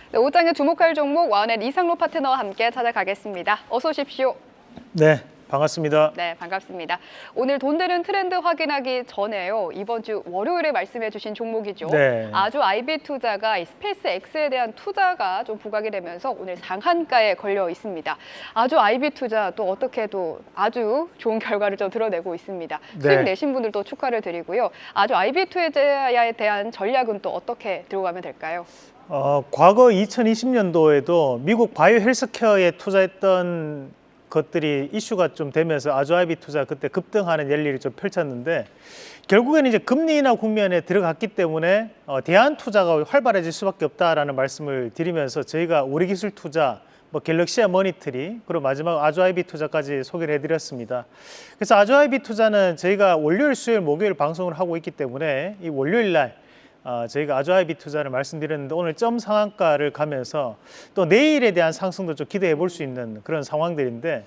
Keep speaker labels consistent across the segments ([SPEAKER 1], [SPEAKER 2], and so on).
[SPEAKER 1] 네, 5장에 주목할 종목 와은의 이상로 파트너와 함께 찾아가겠습니다. 어서 오십시오.
[SPEAKER 2] 네, 반갑습니다.
[SPEAKER 1] 네, 반갑습니다. 오늘 돈 되는 트렌드 확인하기 전에요. 이번 주 월요일에 말씀해 주신 종목이죠.
[SPEAKER 2] 네.
[SPEAKER 1] 아주 IB투자가 이 스페이스 X에 대한 투자가 좀 부각이 되면서 오늘 상한가에 걸려 있습니다. 아주 IB투자 또 어떻게도 아주 좋은 결과를 좀 드러내고 있습니다.
[SPEAKER 2] 네.
[SPEAKER 1] 수익 내신 분들도 축하를 드리고요. 아주 IB투자에 대한 전략은 또 어떻게 들고 가면 될까요?
[SPEAKER 2] 과거 2020년도에도 미국 바이오 헬스케어에 투자했던 것들이 이슈가 좀 되면서 아주아이비 투자 그때 급등하는 열일이 좀 펼쳤는데 결국에는 이제 금리 인하 국면에 들어갔기 때문에 대안 투자가 활발해질 수밖에 없다라는 말씀을 드리면서 저희가 우리기술 투자, 갤럭시아 머니트리, 그리고 마지막 아주아이비 투자까지 소개를 해드렸습니다. 그래서 아주아이비 투자는 저희가 월요일, 수요일, 목요일 방송을 하고 있기 때문에 이 월요일 날 저희가 아주아이비 투자를 말씀드렸는데 오늘 점 상한가를 가면서 또 내일에 대한 상승도 좀 기대해 볼 수 있는 그런 상황들인데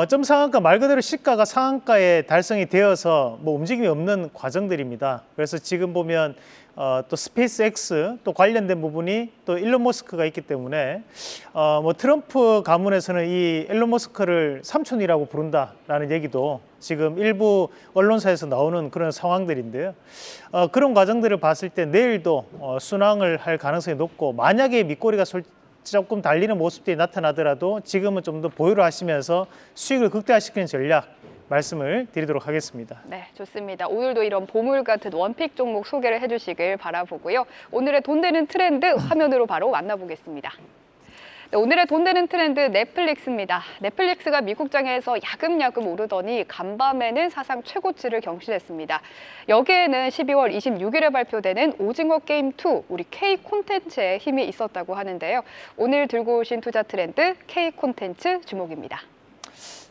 [SPEAKER 2] 점 상한가 말 그대로 시가가 상한가에 달성이 되어서 움직임이 없는 과정들입니다. 그래서 지금 보면 또 스페이스 X 또 관련된 부분이 또 일론 머스크가 있기 때문에 트럼프 가문에서는 이 일론 머스크를 삼촌이라고 부른다라는 얘기도 지금 일부 언론사에서 나오는 그런 상황들인데요. 그런 과정들을 봤을 때 내일도 순항을 할 가능성이 높고 만약에 밑꼬리가 조금 달리는 모습들이 나타나더라도 지금은 좀 더 보유를 하시면서 수익을 극대화시키는 전략 말씀을 드리도록 하겠습니다.
[SPEAKER 1] 네, 좋습니다. 오늘도 이런 보물 같은 원픽 종목 소개를 해주시길 바라보고요. 오늘의 돈 되는 트렌드 화면으로 바로 만나보겠습니다. 네, 오늘의 돈 되는 트렌드 넷플릭스입니다. 넷플릭스가 미국장에서 야금야금 오르더니 간밤에는 사상 최고치를 경신했습니다. 여기에는 12월 26일에 발표되는 오징어 게임 2, 우리 K 콘텐츠에 힘이 있었다고 하는데요. 오늘 들고 오신 투자 트렌드 K 콘텐츠 주목입니다.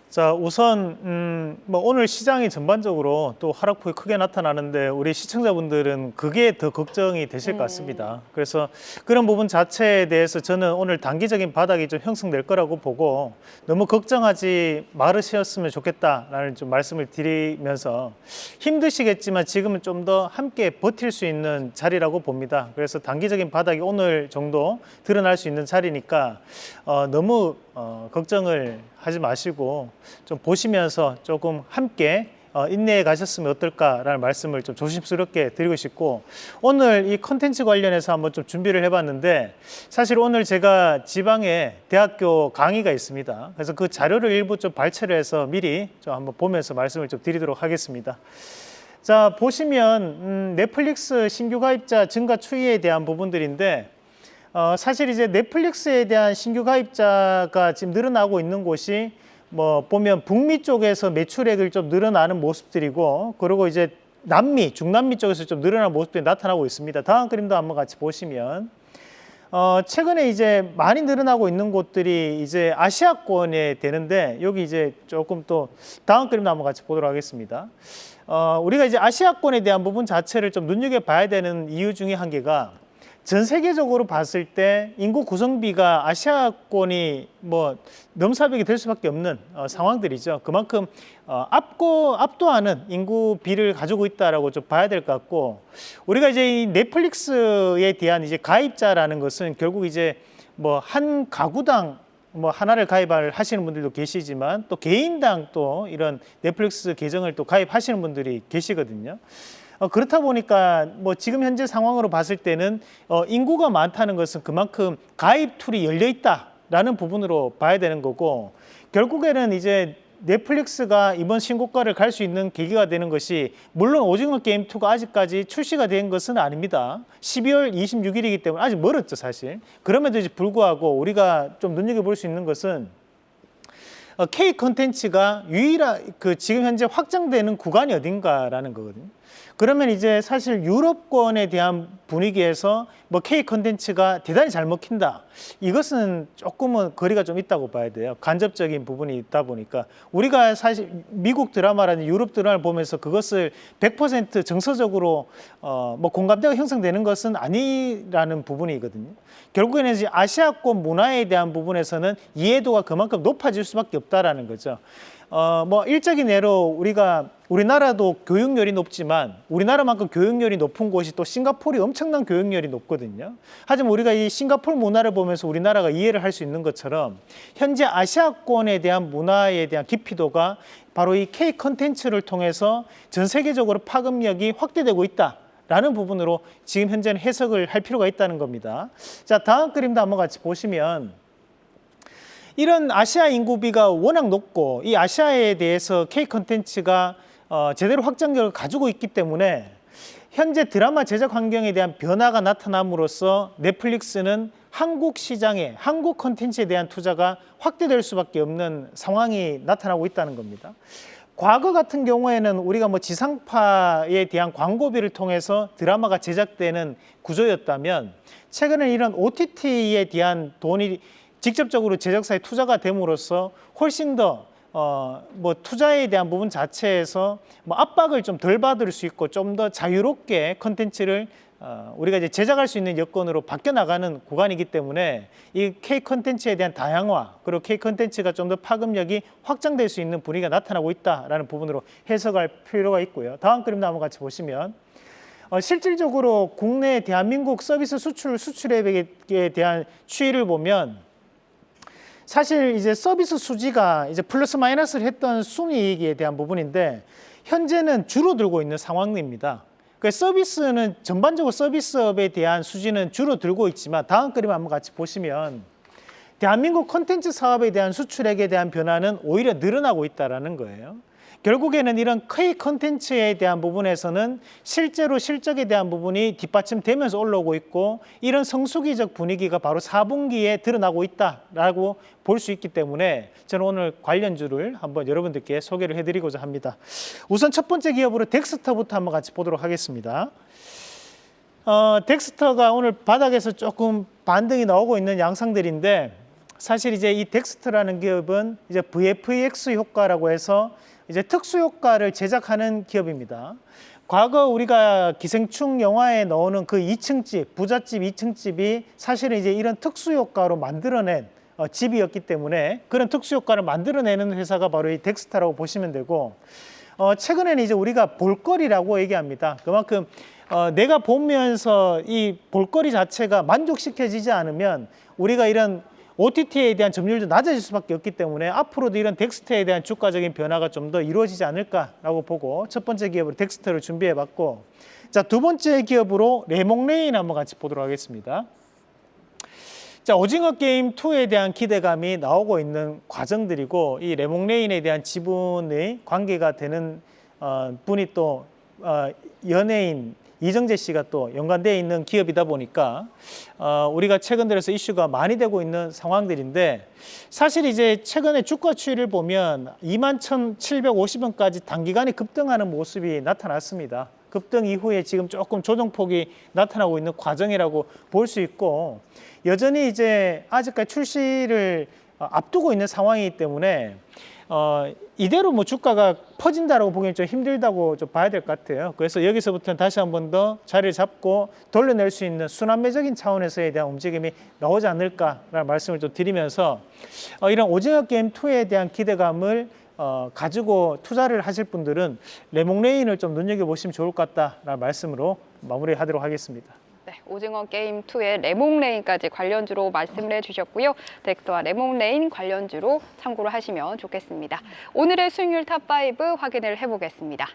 [SPEAKER 2] 자, 우선 오늘 시장이 전반적으로 또 하락폭이 크게 나타나는데 우리 시청자분들은 그게 더 걱정이 되실 것 같습니다. 그래서 그런 부분 자체에 대해서 저는 오늘 단기적인 바닥이 좀 형성될 거라고 보고 너무 걱정하지 말으셨으면 좋겠다라는 좀 말씀을 드리면서 힘드시겠지만 지금은 좀 더 함께 버틸 수 있는 자리라고 봅니다. 그래서 단기적인 바닥이 오늘 정도 드러날 수 있는 자리니까 너무 걱정을 하지 마시고 좀 보시면서 조금 함께 인내해 가셨으면 어떨까라는 말씀을 좀 조심스럽게 드리고 싶고 오늘 이 컨텐츠 관련해서 한번 좀 준비를 해봤는데 사실 오늘 제가 지방에 대학교 강의가 있습니다. 그래서 그 자료를 일부 좀 발췌를 해서 미리 좀 한번 보면서 말씀을 좀 드리도록 하겠습니다. 자, 보시면 넷플릭스 신규 가입자 증가 추이에 대한 부분들인데 사실 이제 넷플릭스에 대한 신규 가입자가 지금 늘어나고 있는 곳이 보면 북미 쪽에서 매출액을 좀 늘어나는 모습들이고 그리고 이제 남미, 중남미 쪽에서 좀 늘어나는 모습들이 나타나고 있습니다. 다음 그림도 한번 같이 보시면 최근에 이제 많이 늘어나고 있는 곳들이 이제 아시아권에 되는데 여기 이제 조금 또 다음 그림도 한번 같이 보도록 하겠습니다. 우리가 이제 아시아권에 대한 부분 자체를 좀 눈여겨봐야 되는 이유 중에 한 개가 전 세계적으로 봤을 때 인구 구성비가 아시아권이 넘사벽이 될 수밖에 없는 상황들이죠. 그만큼 압도하는 인구비를 가지고 있다라고 좀 봐야 될 것 같고 우리가 이제 이 넷플릭스에 대한 이제 가입자라는 것은 결국 이제 한 가구당 하나를 가입을 하시는 분들도 계시지만 또 개인당 또 이런 넷플릭스 계정을 또 가입하시는 분들이 계시거든요. 그렇다 보니까 지금 현재 상황으로 봤을 때는 인구가 많다는 것은 그만큼 가입 툴이 열려 있다라는 부분으로 봐야 되는 거고 결국에는 이제 넷플릭스가 이번 신고가를 갈 수 있는 계기가 되는 것이 물론 오징어 게임 2가 아직까지 출시가 된 것은 아닙니다. 12월 26일이기 때문에 아직 멀었죠, 사실. 그럼에도 불구하고 우리가 좀 눈여겨볼 수 있는 것은 K 콘텐츠가 지금 현재 확장되는 구간이 어딘가라는 거거든요. 그러면 이제 사실 유럽권에 대한 분위기에서 K 콘텐츠가 대단히 잘 먹힌다. 이것은 조금은 거리가 좀 있다고 봐야 돼요. 간접적인 부분이 있다 보니까 우리가 사실 미국 드라마라든지 유럽 드라마를 보면서 그것을 100% 정서적으로 공감대가 형성되는 것은 아니라는 부분이거든요. 결국에는 이제 아시아권 문화에 대한 부분에서는 이해도가 그만큼 높아질 수밖에 없다라는 거죠. 뭐 일적인 예로 우리나라도 교육열이 높지만 우리나라만큼 교육열이 높은 곳이 또 싱가포르이 엄청난 교육열이 높거든요. 하지만 우리가 이 싱가포르 문화를 보면서 우리나라가 이해를 할 수 있는 것처럼 현재 아시아권에 대한 문화에 대한 깊이도가 바로 이 K 컨텐츠를 통해서 전 세계적으로 파급력이 확대되고 있다라는 부분으로 지금 현재는 해석을 할 필요가 있다는 겁니다. 자, 다음 그림도 한번 같이 보시면 이런 아시아 인구비가 워낙 높고 이 아시아에 대해서 K 컨텐츠가 제대로 확장력을 가지고 있기 때문에 현재 드라마 제작 환경에 대한 변화가 나타남으로써 넷플릭스는 한국 시장에 한국 컨텐츠에 대한 투자가 확대될 수밖에 없는 상황이 나타나고 있다는 겁니다. 과거 같은 경우에는 우리가 뭐 지상파에 대한 광고비를 통해서 드라마가 제작되는 구조였다면 최근에 이런 OTT에 대한 돈이 직접적으로 제작사에 투자가 됨으로써 훨씬 더 뭐 투자에 대한 부분 자체에서 뭐 압박을 좀 덜 받을 수 있고 좀 더 자유롭게 컨텐츠를 우리가 이제 제작할 수 있는 여건으로 바뀌어 나가는 구간이기 때문에 이 K 컨텐츠에 대한 다양화 그리고 K 컨텐츠가 좀 더 파급력이 확장될 수 있는 분위기가 나타나고 있다라는 부분으로 해석할 필요가 있고요. 다음 그림도 한번 같이 보시면 실질적으로 국내 대한민국 서비스 수출액에 대한 추이를 보면 사실 이제 서비스 수지가 이제 플러스 마이너스를 했던 순이익에 대한 부분인데 현재는 줄어들고 있는 상황입니다. 서비스는 전반적으로 서비스업에 대한 수지는 줄어들고 있지만 다음 그림 한번 같이 보시면 대한민국 콘텐츠 사업에 대한 수출액에 대한 변화는 오히려 늘어나고 있다는 거예요. 결국에는 이런 K 콘텐츠에 대한 부분에서는 실제로 실적에 대한 부분이 뒷받침되면서 올라오고 있고 이런 성수기적 분위기가 바로 4분기에 드러나고 있다라고 볼 수 있기 때문에 저는 오늘 관련주를 한번 여러분들께 소개를 해드리고자 합니다. 우선 첫 번째 기업으로 덱스터부터 한번 같이 보도록 하겠습니다. 덱스터가 오늘 바닥에서 조금 반등이 나오고 있는 양상들인데 사실 이제 이 덱스터라는 기업은 이제 VFX 효과라고 해서 이제 특수 효과를 제작하는 기업입니다. 과거 우리가 기생충 영화에 나오는 그 2층집, 부잣집 2층집이 사실은 이제 이런 특수 효과로 만들어낸 집이었기 때문에 그런 특수 효과를 만들어내는 회사가 바로 이 덱스터라고 보시면 되고 최근에는 이제 우리가 볼거리라고 얘기합니다. 그만큼 내가 보면서 이 볼거리 자체가 만족시켜지지 않으면 우리가 이런 OTT에 대한 점유율도 낮아질 수밖에 없기 때문에 앞으로도 이런 덱스터에 대한 주가적인 변화가 좀 더 이루어지지 않을까라고 보고 첫 번째 기업으로 덱스터를 준비해봤고 자, 두 번째 기업으로 레몽레인 한번 같이 보도록 하겠습니다. 자, 오징어 게임 2에 대한 기대감이 나오고 있는 과정들이고 이 레몽레인에 대한 지분의 관계가 되는 분이 또 연예인 이정재 씨가 또 연관되어 있는 기업이다 보니까 우리가 최근 들어서 이슈가 많이 되고 있는 상황들인데 사실 이제 최근에 주가 추이를 보면 21,750원까지 단기간에 급등하는 모습이 나타났습니다. 급등 이후에 지금 조금 조정폭이 나타나고 있는 과정이라고 볼 수 있고 여전히 이제 아직까지 출시를 앞두고 있는 상황이기 때문에 이대로 뭐 주가가 퍼진다라고 보기엔 좀 힘들다고 좀 봐야 될 것 같아요. 그래서 여기서부터는 다시 한 번 더 자리를 잡고 돌려낼 수 있는 순환매적인 차원에서에 대한 움직임이 나오지 않을까라는 말씀을 좀 드리면서 이런 오징어 게임 2에 대한 기대감을 가지고 투자를 하실 분들은 레몽레인을 좀 눈여겨보시면 좋을 것 같다라는 말씀으로 마무리하도록 하겠습니다.
[SPEAKER 1] 네, 오징어 게임 2의 레몽레인까지 관련주로 말씀을 해주셨고요. 덱스터와 레몽레인 관련주로 참고를 하시면 좋겠습니다. 오늘의 수익률 탑5 확인을 해보겠습니다.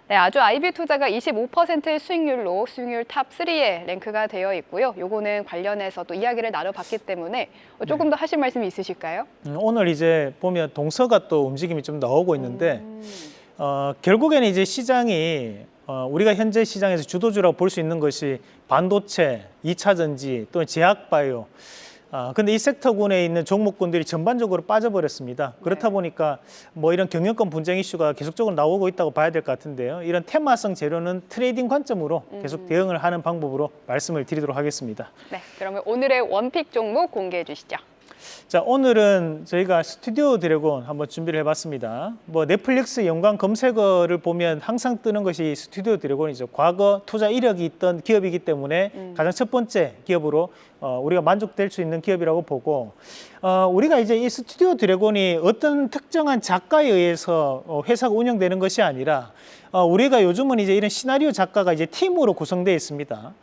[SPEAKER 1] 네, 아주 IB 투자가 25%의 수익률로 수익률 탑3에 랭크가 되어 있고요. 요거는 관련해서 또 이야기를 나눠봤기 때문에 조금 더 하실 말씀이 있으실까요?
[SPEAKER 2] 오늘 이제 보면 동서가 또 움직임이 좀 나오고 있는데 결국에는 이제 시장이 우리가 현재 시장에서 주도주라고 볼 수 있는 것이 반도체, 2차 전지, 또는 제약바이오. 근데 이 섹터군에 있는 종목군들이 전반적으로 빠져버렸습니다. 그렇다 보니까 뭐 이런 경영권 분쟁 이슈가 계속적으로 나오고 있다고 봐야 될 것 같은데요. 이런 테마성 재료는 트레이딩 관점으로 계속 대응을 하는 방법으로 말씀을 드리도록 하겠습니다.
[SPEAKER 1] 네, 그러면 오늘의 원픽 종목 공개해 주시죠.
[SPEAKER 2] 자, 오늘은 저희가 스튜디오 드래곤 한번 준비를 해봤습니다. 뭐 넷플릭스 연관 검색어를 보면 항상 뜨는 것이 스튜디오 드래곤이죠. 과거 투자 이력이 있던 기업이기 때문에 가장 첫 번째 기업으로 우리가 만족될 수 있는 기업이라고 보고, 우리가 이제 이 스튜디오 드래곤이 어떤 특정한 작가에 의해서 회사가 운영되는 것이 아니라 우리가 요즘은 이제 이런 시나리오 작가가 이제 팀으로 구성되어 있습니다.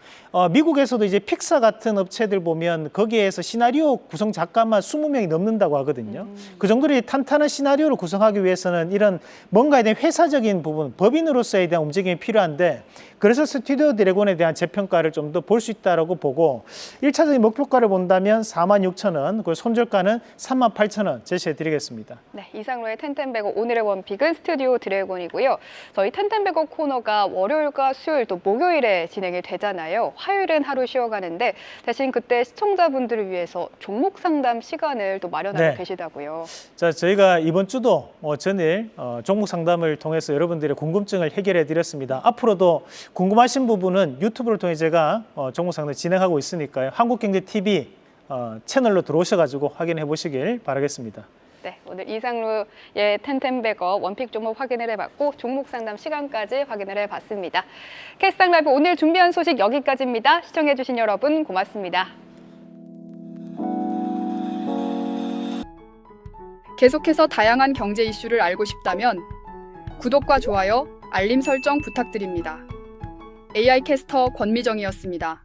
[SPEAKER 2] 미국에서도 이제 픽사 같은 업체들 보면 거기에서 시나리오 구성 작가만 20명이 넘는다고 하거든요. 그 정도로 탄탄한 시나리오를 구성하기 위해서는 이런 뭔가에 대한 회사적인 부분, 법인으로서에 대한 움직임이 필요한데, 그래서 스튜디오 드래곤에 대한 재평가를 좀 더 볼 수 있다고 보고, 1차적인 목표가를 본다면 46,000원, 그리고 손절가는 38,000원 제시해 드리겠습니다.
[SPEAKER 1] 네, 이상로의 텐텐베거 오늘의 원픽은 스튜디오 드래곤이고요. 저희 텐텐베거 코너가 월요일과 수요일 또 목요일에 진행이 되잖아요. 화요일은 하루 쉬어가는데 대신 그때 시청자분들을 위해서 종목 상담 시간을 또 마련하고 계시다고요.
[SPEAKER 2] 자, 저희가 이번 주도 전일 종목 상담을 통해서 여러분들의 궁금증을 해결해 드렸습니다. 앞으로도 궁금하신 부분은 유튜브를 통해 제가 종목 상담 진행하고 있으니까요. 한국경제TV 채널로 들어오셔가지고 확인해 보시길 바라겠습니다.
[SPEAKER 1] 네, 오늘 이상로의 텐텐베거 원픽 종목 확인을 해봤고 종목 상담 시간까지 확인을 해봤습니다. 캐스팅 라이브 오늘 준비한 소식 여기까지입니다. 시청해주신 여러분 고맙습니다. 계속해서 다양한 경제 이슈를 알고 싶다면 구독과 좋아요, 알림 설정 부탁드립니다. AI 캐스터 권미정이었습니다.